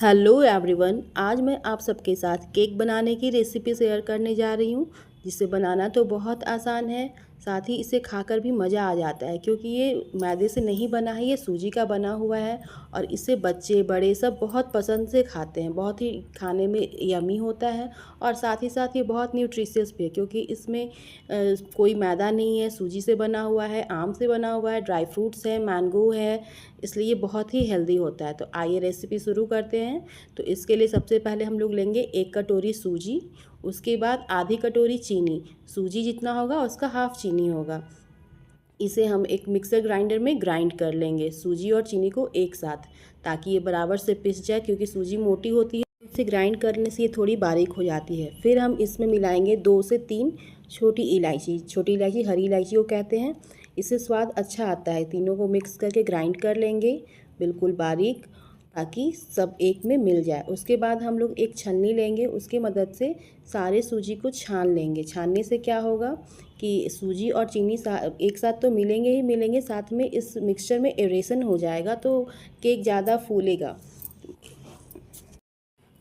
Hello everyone. आज मैं आप सबके साथ केक बनाने की रेसिपी शेयर करने जा रही हूँ, जिसे बनाना तो बहुत आसान है, साथ ही इसे खाकर भी मज़ा आ जाता है क्योंकि ये मैदे से नहीं बना है, ये सूजी का बना हुआ है। और इसे बच्चे बड़े सब बहुत पसंद से खाते हैं, बहुत ही खाने में यमी होता है। और साथ ही साथ ये बहुत न्यूट्रिशियस भी है क्योंकि इसमें कोई मैदा नहीं है, सूजी से बना हुआ है, आम से बना हुआ है, ड्राई फ्रूट्स है, मैंगो है, इसलिए ये बहुत ही हेल्दी होता है। तो आइए रेसिपी शुरू करते हैं। तो इसके लिए सबसे पहले हम लोग लेंगे 1 कटोरी सूजी, उसके बाद आधी कटोरी चीनी। सूजी जितना होगा उसका हाफ चीनी होगा। इसे हम एक मिक्सर ग्राइंडर में ग्राइंड कर लेंगे, सूजी और चीनी को एक साथ, ताकि ये बराबर से पिस जाए क्योंकि सूजी मोटी होती है। इसे ग्राइंड करने से ये थोड़ी बारीक हो जाती है। फिर हम इसमें मिलाएंगे 2 से 3 छोटी इलायची। छोटी इलायची हरी इलायची को कहते हैं। इससे स्वाद अच्छा आता है। तीनों को मिक्स करके ग्राइंड कर लेंगे बिल्कुल बारीक, ताकि सब एक में मिल जाए। उसके बाद हम लोग एक छलनी लेंगे, उसकी मदद से सारे सूजी को छान लेंगे। छानने से क्या होगा कि सूजी और चीनी एक साथ तो मिलेंगे ही मिलेंगे, साथ में इस मिक्सचर में एरेसन हो जाएगा, तो केक ज़्यादा फूलेगा।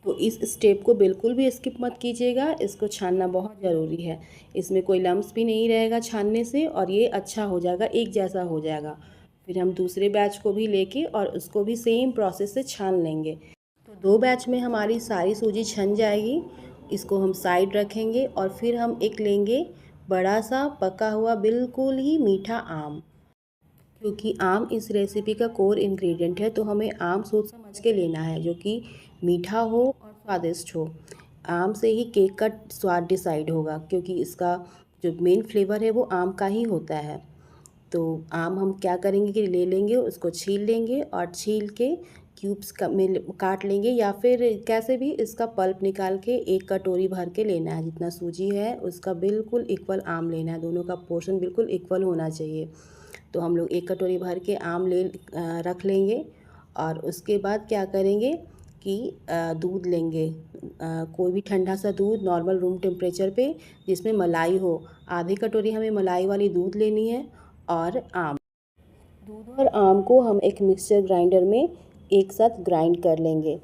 तो इस स्टेप को बिल्कुल भी स्किप मत कीजिएगा, इसको छानना बहुत ज़रूरी है। इसमें कोई लम्स भी नहीं रहेगा छानने से, और ये अच्छा हो जाएगा, एक जैसा हो जाएगा। फिर हम दूसरे बैच को भी लेके और उसको भी सेम प्रोसेस से छान लेंगे। तो 2 बैच में हमारी सारी सूजी छन जाएगी। इसको हम साइड रखेंगे और फिर हम एक लेंगे बड़ा सा पका हुआ बिल्कुल ही मीठा आम। क्योंकि आम इस रेसिपी का कोर इंग्रेडिएंट है, तो हमें आम सोच समझ के लेना है जो कि मीठा हो और स्वादिष्ट हो। आम से ही केक का स्वाद डिसाइड होगा, क्योंकि इसका जो मेन फ्लेवर है वो आम का ही होता है। तो आम हम क्या करेंगे कि ले लेंगे, उसको छील लेंगे और छील के क्यूब्स का में काट लेंगे, या फिर कैसे भी इसका पल्प निकाल के 1 कटोरी भर के लेना है। जितना सूजी है उसका बिल्कुल इक्वल आम लेना है, दोनों का पोर्शन बिल्कुल इक्वल होना चाहिए। तो हम लोग 1 कटोरी भर के आम रख लेंगे। और उसके बाद क्या करेंगे कि दूध लेंगे, कोई भी ठंडा सा दूध नॉर्मल रूम टेम्परेचर पे, जिसमें मलाई हो। आधी कटोरी हमें मलाई वाली दूध लेनी है। और आम, दूध और आम को हम एक मिक्सचर ग्राइंडर में एक साथ ग्राइंड कर लेंगे।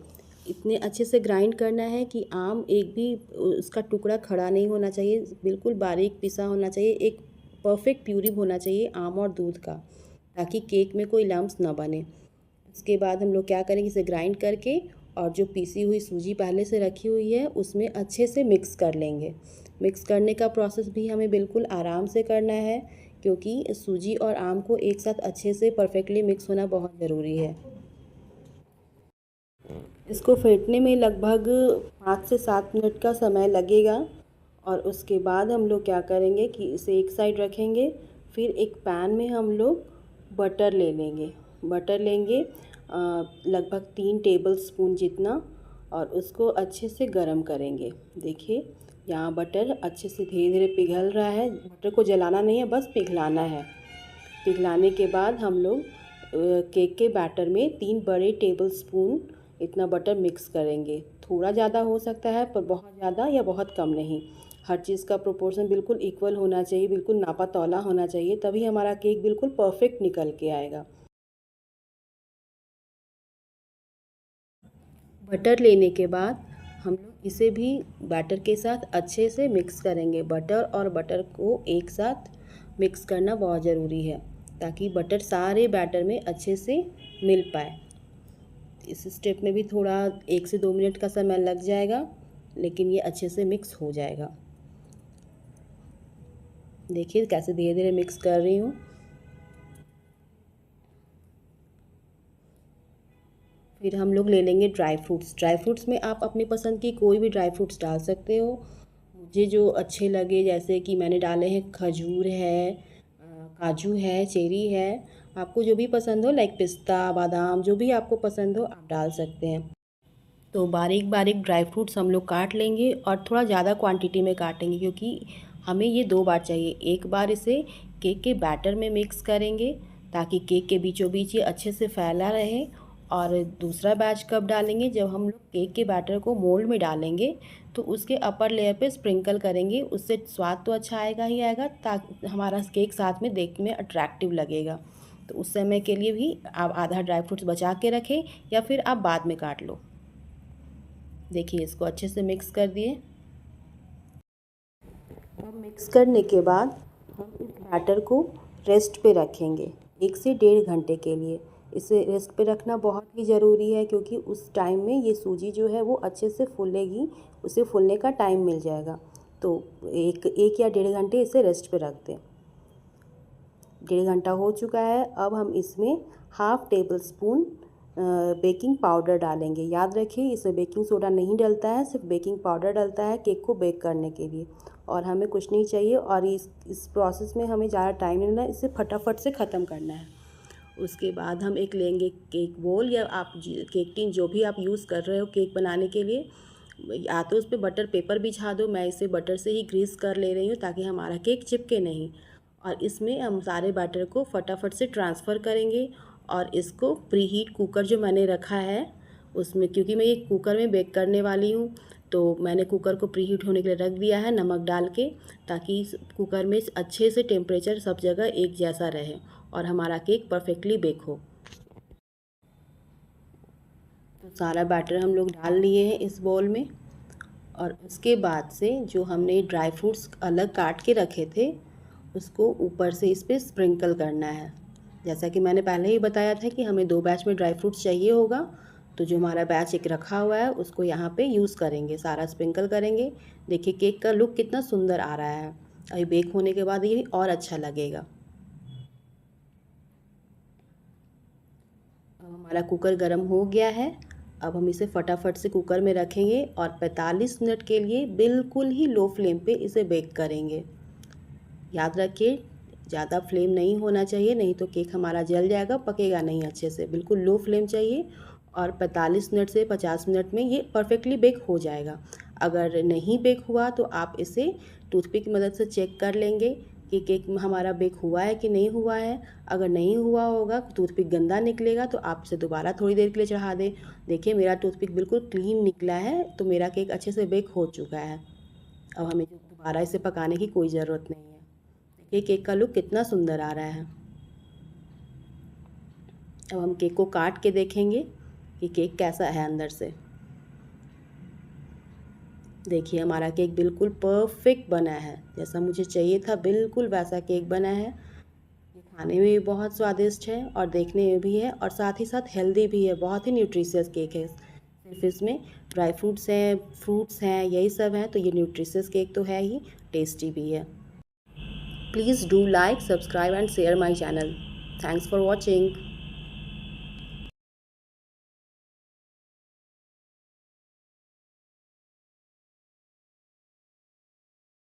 इतने अच्छे से ग्राइंड करना है कि आम एक भी उसका टुकड़ा खड़ा नहीं होना चाहिए, बिल्कुल बारीक पिसा होना चाहिए। एक परफेक्ट प्यूरी होना चाहिए आम और दूध का, ताकि केक में कोई लम्स ना बने। उसके बाद हम लोग क्या करेंगे, इसे ग्राइंड करके और जो पीसी हुई सूजी पहले से रखी हुई है उसमें अच्छे से मिक्स कर लेंगे। मिक्स करने का प्रोसेस भी हमें बिल्कुल आराम से करना है, क्योंकि सूजी और आम को एक साथ अच्छे से परफेक्टली मिक्स होना बहुत ज़रूरी है। इसको फेंटने में लगभग 5 से 7 मिनट का समय लगेगा। और उसके बाद हम लोग क्या करेंगे कि इसे एक साइड रखेंगे। फिर एक पैन में हम लोग बटर ले लेंगे। बटर लेंगे लगभग 3 टेबल स्पून जितना, और उसको अच्छे से गरम करेंगे। देखिए यहाँ बटर अच्छे से धीरे धीरे पिघल रहा है। बटर को जलाना नहीं है, बस पिघलाना है। पिघलाने के बाद हम लोग केक के बैटर में 3 बड़े टेबल स्पून इतना बटर मिक्स करेंगे। थोड़ा ज़्यादा हो सकता है, पर बहुत ज़्यादा या बहुत कम नहीं। हर चीज़ का प्रोपोर्शन बिल्कुल इक्वल होना चाहिए, बिल्कुल नापा तौला होना चाहिए, तभी हमारा केक बिल्कुल परफेक्ट निकल के आएगा। बटर लेने के बाद हम लोग इसे भी बैटर के साथ अच्छे से मिक्स करेंगे। बटर और बटर को एक साथ मिक्स करना बहुत ज़रूरी है, ताकि बटर सारे बैटर में अच्छे से मिल पाए। इस स्टेप में भी थोड़ा 1 से 2 मिनट का समय लग जाएगा, लेकिन ये अच्छे से मिक्स हो जाएगा। देखिए कैसे धीरे धीरे मिक्स कर रही हूँ। फिर हम लोग ले लेंगे ड्राई फ्रूट्स। ड्राई फ्रूट्स में आप अपनी पसंद की कोई भी ड्राई फ्रूट्स डाल सकते हो, मुझे जो अच्छे लगे, जैसे कि मैंने डाले हैं खजूर है, काजू है, चेरी है। आपको जो भी पसंद हो, लाइक पिस्ता, बादाम, जो भी आपको पसंद हो आप डाल सकते हैं। तो बारीक बारीक ड्राई फ्रूट्स हम लोग काट लेंगे, और थोड़ा ज़्यादा क्वांटिटी में काटेंगे, क्योंकि हमें ये 2 बार चाहिए। एक बार इसे केक के बैटर में मिक्स करेंगे, ताकि केक के बीचों बीच ये अच्छे से फैला रहे। और दूसरा बैच कब डालेंगे, जब हम लोग केक के बैटर को मोल्ड में डालेंगे, तो उसके अपर लेयर पे स्प्रिंकल करेंगे। उससे स्वाद तो अच्छा आएगा ही आएगा, ताकि हमारा केक साथ में देखने में अट्रैक्टिव लगेगा। तो उस समय के लिए भी आप आधा ड्राई फ्रूट्स बचा के रखें, या फिर आप बाद में काट लो। देखिए इसको अच्छे से मिक्स कर दिए। अब मिक्स करने के बाद हम इस बैटर को रेस्ट पे रखेंगे 1 से 1.5 घंटे के लिए। इसे रेस्ट पे रखना बहुत ही ज़रूरी है क्योंकि उस टाइम में ये सूजी जो है वो अच्छे से फूलेगी, उसे फूलने का टाइम मिल जाएगा। तो एक या 1.5 घंटे इसे रेस्ट पे रख दें। 1.5 घंटा हो चुका है। अब हम इसमें half table spoon baking powder डालेंगे। याद रखिए इसमें बेकिंग सोडा नहीं डलता है, सिर्फ बेकिंग पाउडर डलता है केक को बेक करने के लिए। और हमें कुछ नहीं चाहिए और इस प्रोसेस में हमें ज़्यादा टाइम नहीं लेना, इसे फटाफट से ख़त्म करना है। उसके बाद हम एक लेंगे केक बोल या आप केक टिन जो भी आप यूज़ कर रहे हो केक बनाने के लिए, या तो उस पर बटर पेपर बिछा दो। मैं इसे बटर से ही ग्रीस कर ले रही हूँ ताकि हमारा केक चिपके नहीं। और इसमें हम सारे बैटर को फटाफट से ट्रांसफ़र करेंगे और इसको प्रीहीट कुकर जो मैंने रखा है उसमें, क्योंकि मैं ये कुकर में बेक करने वाली हूँ तो मैंने कुकर को प्रीहीट होने के लिए रख दिया है नमक डाल के, ताकि कुकर में अच्छे से टेम्परेचर सब जगह एक जैसा रहे और हमारा केक परफेक्टली बेक हो। तो सारा बैटर हम लोग डाल लिए हैं इस बाउल में और उसके बाद से जो हमने ड्राई फ्रूट्स अलग काट के रखे थे उसको ऊपर से इस पर स्प्रिंकल करना है। जैसा कि मैंने पहले ही बताया था कि हमें 2 बैच में ड्राई फ्रूट्स चाहिए होगा, तो जो हमारा बैच एक रखा हुआ है उसको यहाँ पे यूज़ करेंगे, सारा स्प्रिंकल करेंगे। देखिए केक का लुक कितना सुंदर आ रहा है। अभी बेक होने के बाद ये और अच्छा लगेगा। अब हमारा कुकर गर्म हो गया है। अब हम इसे फटाफट से कुकर में रखेंगे और 45 मिनट के लिए बिल्कुल ही लो फ्लेम पे इसे बेक करेंगे। याद रखिए ज़्यादा फ्लेम नहीं होना चाहिए, नहीं तो केक हमारा जल जाएगा, पकेगा नहीं अच्छे से। बिल्कुल लो फ्लेम चाहिए और 45 मिनट से 50 मिनट में ये परफेक्टली बेक हो जाएगा। अगर नहीं बेक हुआ तो आप इसे टूथपिक की मदद से चेक कर लेंगे कि केक हमारा बेक हुआ है कि नहीं हुआ है। अगर नहीं हुआ होगा, टूथपिक गंदा निकलेगा तो आप इसे दोबारा थोड़ी देर के लिए चढ़ा दें। देखिए मेरा टूथपिक बिल्कुल क्लीन निकला है, तो मेरा केक अच्छे से बेक हो चुका है। अब हमें दोबारा इसे पकाने की कोई ज़रूरत नहीं है। देखिए केक का लुक कितना सुंदर आ रहा है। अब हम केक को काट के देखेंगे कि केक कैसा है अंदर से। देखिए हमारा केक बिल्कुल परफेक्ट बना है, जैसा मुझे चाहिए था बिल्कुल वैसा केक बना है। ये खाने में भी बहुत स्वादिष्ट है और देखने में भी है और साथ ही साथ हेल्दी भी है। बहुत ही न्यूट्रिशियस केक है। सिर्फ इसमें ड्राई फ्रूट्स हैं यही सब हैं, तो ये न्यूट्रिशियस केक तो है ही, टेस्टी भी है। Please do like, subscribe and share my channel. Thanks for watching.